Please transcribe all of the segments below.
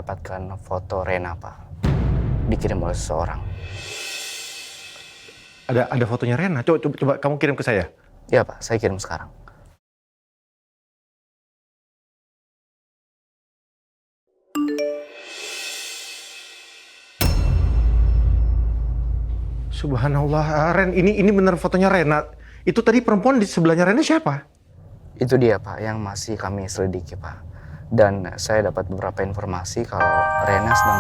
mendapatkan foto Rena, Pak. Dikirim oleh seseorang. Ada fotonya Rena? Coba kamu kirim ke saya. Iya, Pak. Saya kirim sekarang. Subhanallah, Ren, ini bener fotonya Rena. Itu tadi perempuan di sebelahnya Rena siapa? Itu dia, Pak, yang masih kami selidiki, Pak. Dan saya dapat beberapa informasi kalau Rena sedang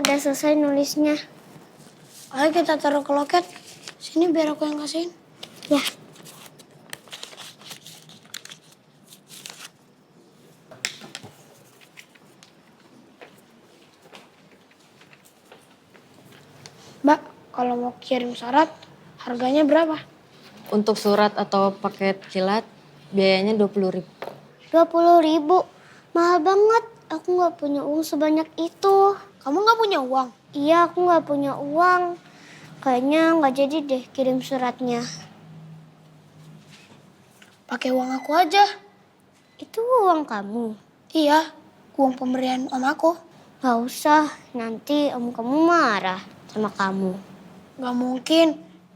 Udah selesai nulisnya. Ayo kita taruh ke loket. Sini biar aku yang kasihin. Ya. Mbak, kalau mau kirim syarat, harganya berapa? Untuk surat atau paket kilat, biayanya 20.000. 20.000? Mahal banget. Aku nggak punya uang sebanyak itu. Kamu nggak punya uang? Iya, aku nggak punya uang. Kayaknya nggak jadi deh kirim suratnya. Pakai uang aku aja. Itu uang kamu? Iya, uang pemberian om aku. Gak usah, nanti om kamu marah sama kamu. Gak mungkin,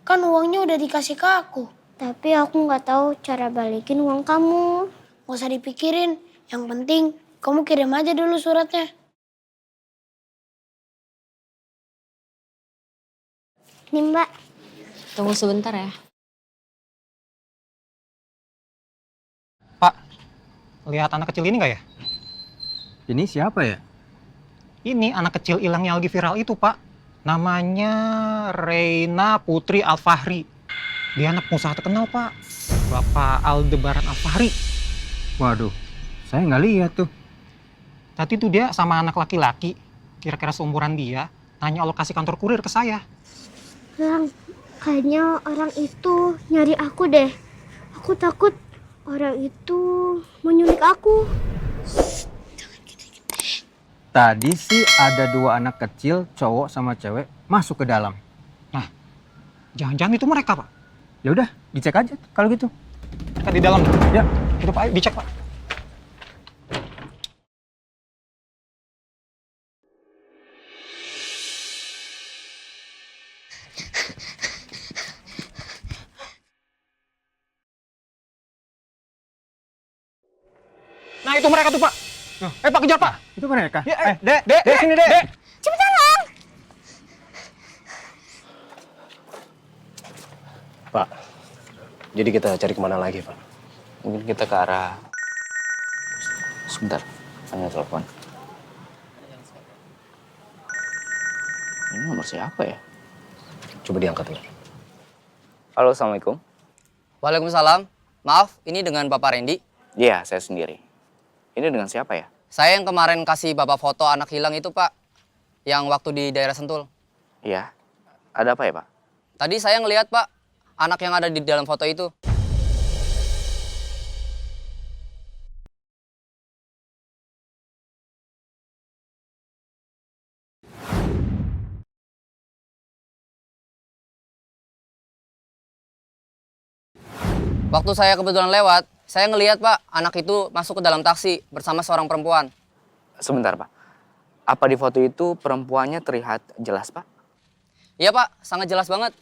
kan uangnya udah dikasih ke aku. Tapi aku nggak tahu cara balikin uang kamu. Gak usah dipikirin, yang penting kamu kirim aja dulu suratnya. Nih Mbak. Tunggu sebentar ya. Pak, lihat anak kecil ini nggak ya? Ini siapa ya? Ini anak kecil hilangnya lagi viral itu, Pak. Namanya Reina Putri Alfahri. Dia anak pengusaha terkenal, Pak. Bapak Aldebaran Alfahri. Waduh, saya nggak lihat tuh. Tadi tuh dia sama anak laki-laki, kira-kira seumuran dia, nanya lokasi kantor kurir ke saya. Lang, kayaknya orang itu nyari aku deh. Aku takut orang itu mau nyulik aku. Tadi sih ada 2 anak kecil, cowok sama cewek, masuk ke dalam. Nah, jangan-jangan itu mereka, Pak. Ya udah, dicek aja kalau gitu. Mereka di dalam. Ya. Itu Pak, ayo dicek, Pak. Nah, itu mereka tuh, Pak. Pak, kejar, Pak. Itu mereka. Ya, Dek, sini, Dek. Cepetan Lang. Pak, jadi kita cari kemana lagi, Pak? mungkin kita ke arah... Sebentar, hanya telepon. Ini nomor siapa ya? Coba diangkat dulu. Halo, Assalamualaikum. Waalaikumsalam. Maaf, ini dengan Bapak Randy. Iya, saya sendiri. Ini dengan siapa ya? Saya yang kemarin kasih Bapak foto anak hilang itu, Pak. Yang waktu di daerah Sentul. Iya. Ada apa ya, Pak? Tadi saya ngelihat, Pak, anak yang ada di dalam foto itu. Waktu saya kebetulan lewat, saya ngelihat, Pak, anak itu masuk ke dalam taksi bersama seorang perempuan. Sebentar, Pak. Apa di foto itu perempuannya terlihat jelas, Pak? Iya, Pak, sangat jelas banget.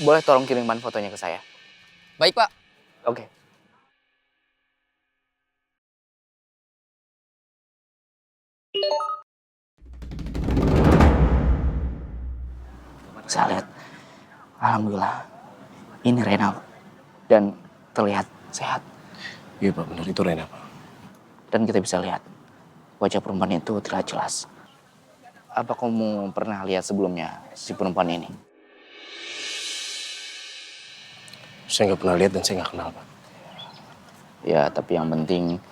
Boleh tolong kirimkan fotonya ke saya? Baik, Pak. Oke. Saya lihat, alhamdulillah, ini Rena, Pak. Dan terlihat sehat. Iya, Pak, benar itu Rena, Pak. Dan kita bisa lihat, wajah perempuan itu terlihat jelas. Apa kamu pernah lihat sebelumnya si perempuan ini? Saya nggak pernah lihat dan saya nggak kenal, Pak. Ya, tapi yang penting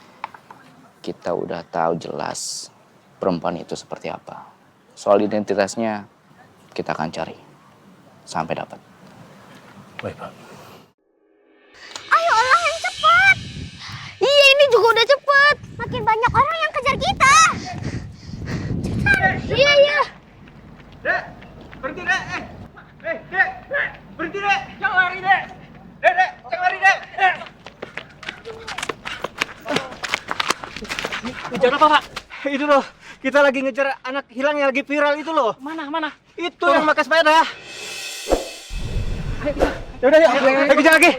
kita udah tahu jelas perempuan itu seperti apa. Soal identitasnya kita akan cari sampai dapat. Baik, Pak. Ayo Lang yang cepet. Iya ini juga udah cepet. Makin banyak orang yang kejar kita. Cepetan. Iya iya. Dek, berhenti, Dek. Dek, berhenti, Dek. Jangan lari, Dek. Dek, jangan lari, Dek. Kenapa, Pak? Itu loh, kita lagi ngejar anak hilang yang lagi viral itu loh. Mana? Itu yang pakai sepeda. Yaudah, yuk, kejar lagi.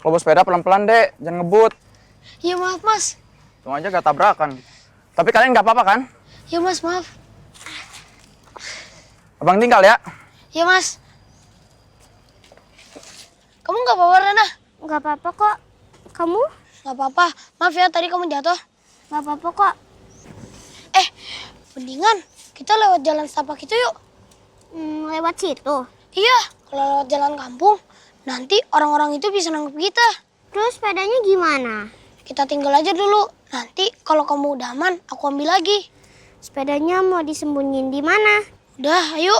Lo bawa sepeda pelan-pelan, Dek. Jangan ngebut. Iya maaf mas. Tunggu aja gak tabrakan. Tapi kalian nggak apa-apa kan? Iya mas maaf. Abang tinggal ya. Iya mas. Kamu nggak apa-apa Rena? Nggak apa-apa kok. Kamu? Nggak apa-apa. Maaf ya tadi kamu jatuh. Nggak apa-apa kok. Mendingan kita lewat jalan setapak itu yuk. Lewat situ? Iya. Kalau lewat jalan kampung, nanti orang-orang itu bisa nangkep kita. Terus sepedanya gimana? Kita tinggal aja dulu. Nanti kalau kamu udah aman, aku ambil lagi. Sepedanya mau disembunyiin di mana? Udah, ayo.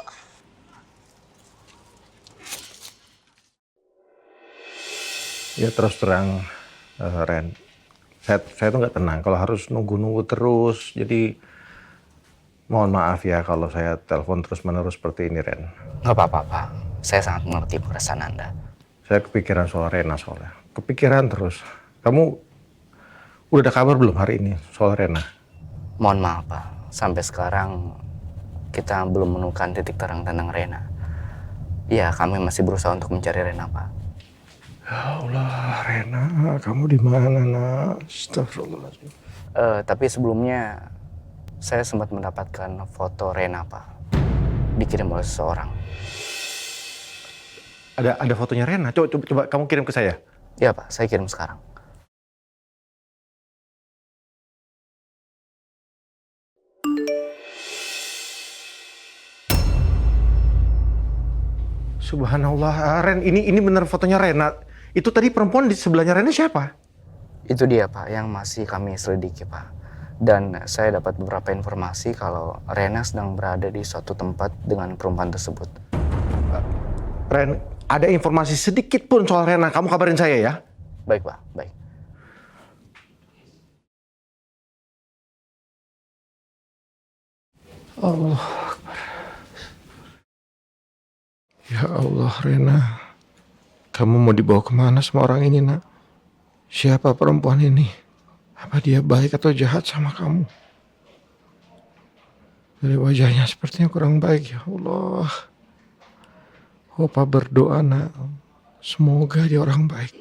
Ya terus terang, Ren. Saya tuh nggak tenang kalau harus nunggu-nunggu terus. Jadi mohon maaf ya kalau saya telepon terus-menerus seperti ini, Ren. Nggak apa-apa, Pak. Saya sangat mengerti perasaan Anda. Saya kepikiran soal Rena soalnya. Kepikiran terus. Kamu udah ada kabar belum hari ini soal Rena? Mohon maaf, Pak. Sampai sekarang kita belum menemukan titik terang tentang Rena. Ya, kami masih berusaha untuk mencari Rena, Pak. Ya Allah, Rena, kamu di mana, Nak? Astagfirullahaladzim. Tapi sebelumnya saya sempat mendapatkan foto Rena, Pak. Dikirim oleh seseorang. Ada fotonya Rena. Coba kamu kirim ke saya. Iya, Pak. Saya kirim sekarang. Subhanallah, Ren, ini benar fotonya Rena. Itu tadi perempuan di sebelahnya Rena siapa? Itu dia, Pak, yang masih kami selidiki, Pak. Dan saya dapat beberapa informasi kalau Rena sedang berada di suatu tempat dengan perempuan tersebut. Ren, ada informasi sedikit pun soal Rena, kamu kabarin saya ya. Baik, Pak. Baik. Allah Akbar. Ya Allah, Rena. Kamu mau dibawa kemana sama orang ini, Nak? Siapa perempuan ini? Apa dia baik atau jahat sama kamu? Dari wajahnya sepertinya kurang baik, ya Allah. Opa berdoa, Nak. Semoga dia orang baik.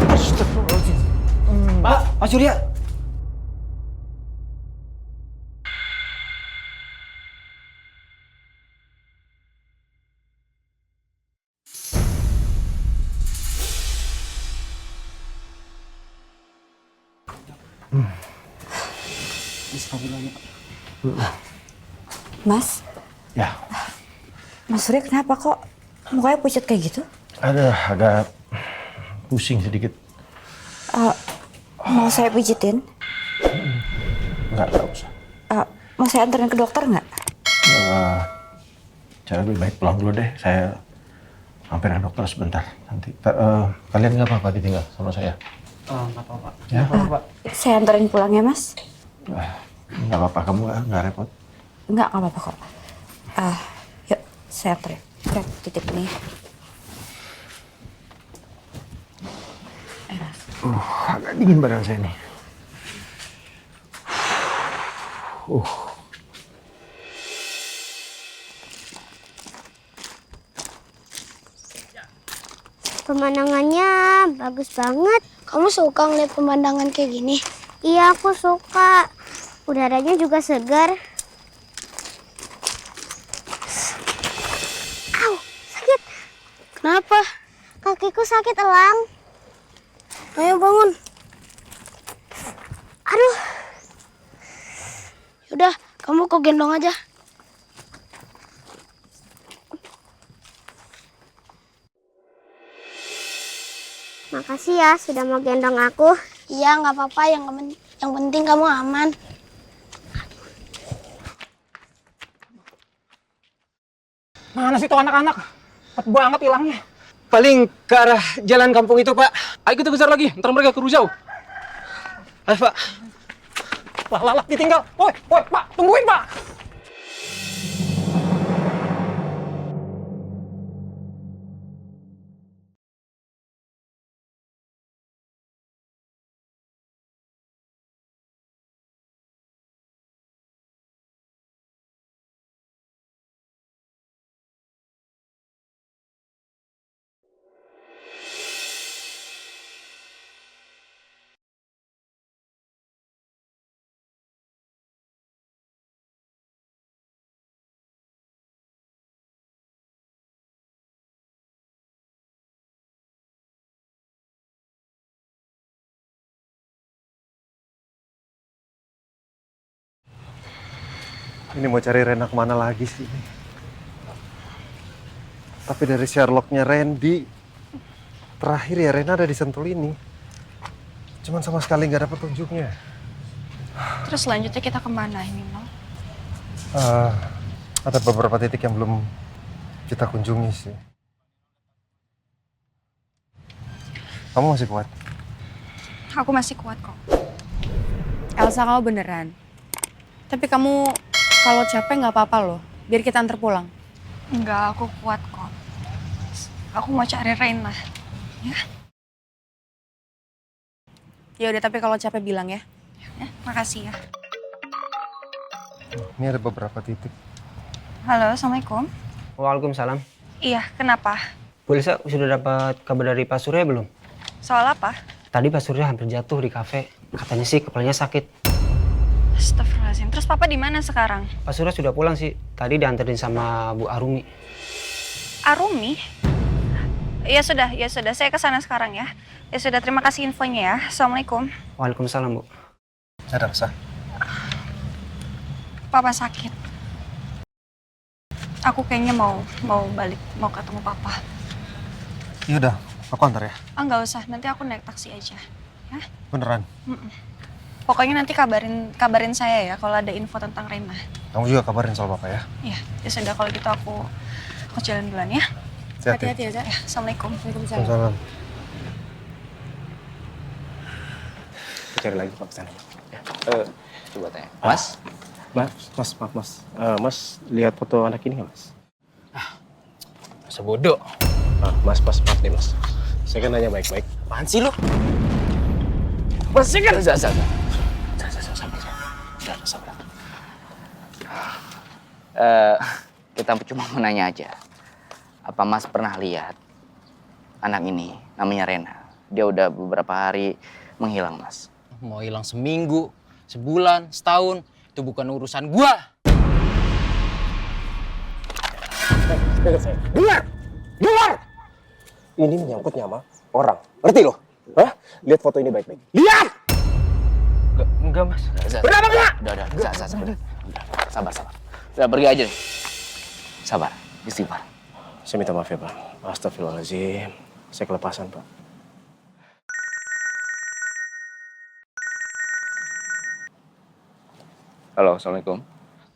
Astagfirullahaladzim. Pak Surya. Mas, Ya, Mas Surya kenapa kok mukanya pucat kayak gitu? ada agak pusing sedikit. Mau saya pijitin? Enggak usah. Mau saya anterin ke dokter nggak? Saya lebih baik pulang dulu deh. Saya mampir ke dokter sebentar. Nanti kalian nggak apa-apa ditinggal sama saya? Nggak apa-apa. Ya? Saya anterin pulang ya, Mas? Nggak apa-apa, kamu nggak repot. Nggak apa-apa kok. Yuk, saya anterin. Oke, titip nih. Agak dingin badan saya nih. Pemandangannya bagus banget. Kamu suka ngeliat pemandangan kayak gini? Iya, aku suka. Udaranya juga segar. Au, sakit. Kenapa? Kakiku sakit, Elang. Ayo bangun. Aduh. Yaudah, kamu kok gendong aja. Makasih ya sudah mau gendong aku. Iya, nggak apa-apa. Yang penting kamu aman. Mana sih tuh anak-anak? Cepet banget hilangnya. Paling ke arah jalan kampung itu, Pak. Ayo kita kejar lagi, ntar mereka keburu jauh. Ayo, Pak. Lah, ditinggal. Woi, Pak, tungguin, Pak. Ini mau cari Rena kemana lagi sih? Tapi dari Sherlocknya Randy, terakhir ya Rena ada di Sentul ini. Cuman sama sekali nggak dapat tunjuknya. Terus selanjutnya kita kemana ini, Nino? Ada beberapa titik yang belum kita kunjungi sih. Kamu masih kuat? Aku masih kuat kok. Elsa, kamu beneran. Tapi kamu kalau capek nggak apa-apa loh. Biar kita antar pulang. Enggak, aku kuat kok. Aku mau cari Reina. Ya? Ya udah, tapi kalau capek bilang ya. Makasih ya. Ini ada beberapa titik. Halo, Assalamualaikum. Waalaikumsalam. Iya, kenapa? Bu Elsa sudah dapat kabar dari Pak Surya belum? Soal apa? Tadi Pak Surya hampir jatuh di kafe. Katanya sih kepalanya sakit. Astagfirullahaladzim. Terus papa di mana sekarang? Pak Surya sudah pulang sih. Tadi dianterin sama Bu Arumi. Arumi? Ya sudah. Saya ke sana sekarang ya. Ya sudah, terima kasih infonya ya. Assalamualaikum. Waalaikumsalam, Bu. Ada Elsa. Papa sakit. Aku kayaknya mau balik, mau ketemu papa. Ya udah, aku antar ya. Nggak usah, nanti aku naik taksi aja. Ya? Beneran. Pokoknya nanti kabarin saya ya kalau ada info tentang Reina. Kamu juga kabarin soal Papa ya. Iya, ya sudah kalau gitu aku jalan duluan ya. Hati-hati ya. Assalamualaikum. Waalaikumsalam. Kita cari lagi, Pak, kesana. Ya. Coba tanya. Mas? Maaf, Mas. Mas lihat foto anak ini nggak, Mas? Masa bodoh. Mas, maaf nih, Mas. Saya kan nanya baik-baik. Apaan sih lu? Mas, kan sabar. Kita cuma mau nanya aja. Apa Mas pernah lihat anak ini, namanya Rena? Dia udah beberapa hari menghilang, Mas. Mau hilang seminggu, sebulan, setahun, itu bukan urusan gua. Dengar! Ini menyangkut nyawa orang. Ngerti lo? Hah? Lihat foto ini baik-baik. Lihat! Enggak, Mas. Udah, sabar. Udah, pergi aja deh. Sabar, istighfar. Saya minta maaf ya, Pak. Astagfirullahaladzim. Saya kelepasan, Pak. Halo, Assalamualaikum.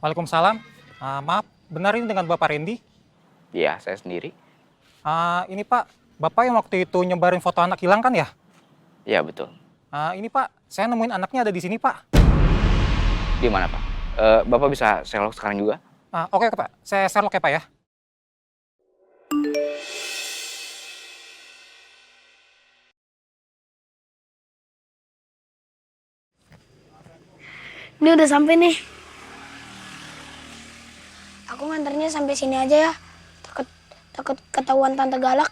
Waalaikumsalam. Maaf, benar ini dengan Bapak Randy? Iya, saya sendiri. Ini Pak, Bapak yang waktu itu nyebarin foto anak hilang kan ya? Iya, betul. Ini Pak, saya nemuin anaknya ada di sini Pak. Di mana, Pak? Bapak bisa Sherlock sekarang juga? Oke Pak, saya Sherlock ya Pak ya. Ini udah sampai nih. Aku nganternya sampai sini aja ya. Takut ketahuan tante galak.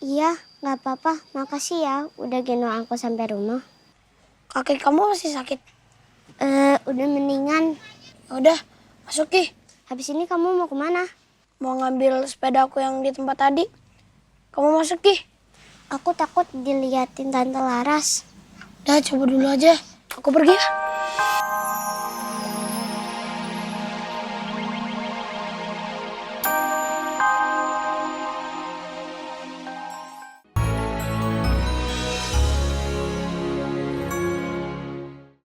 Iya, nggak apa-apa. Makasih ya udah gendong aku sampai rumah. Kaki kamu masih sakit? Udah mendingan. Udah, masuk Ki. Habis ini kamu mau kemana? Mau ngambil sepeda aku yang di tempat tadi. Kamu masuk Ki. Aku takut diliatin Tante Laras. Udah, coba dulu aja. Aku pergi ya.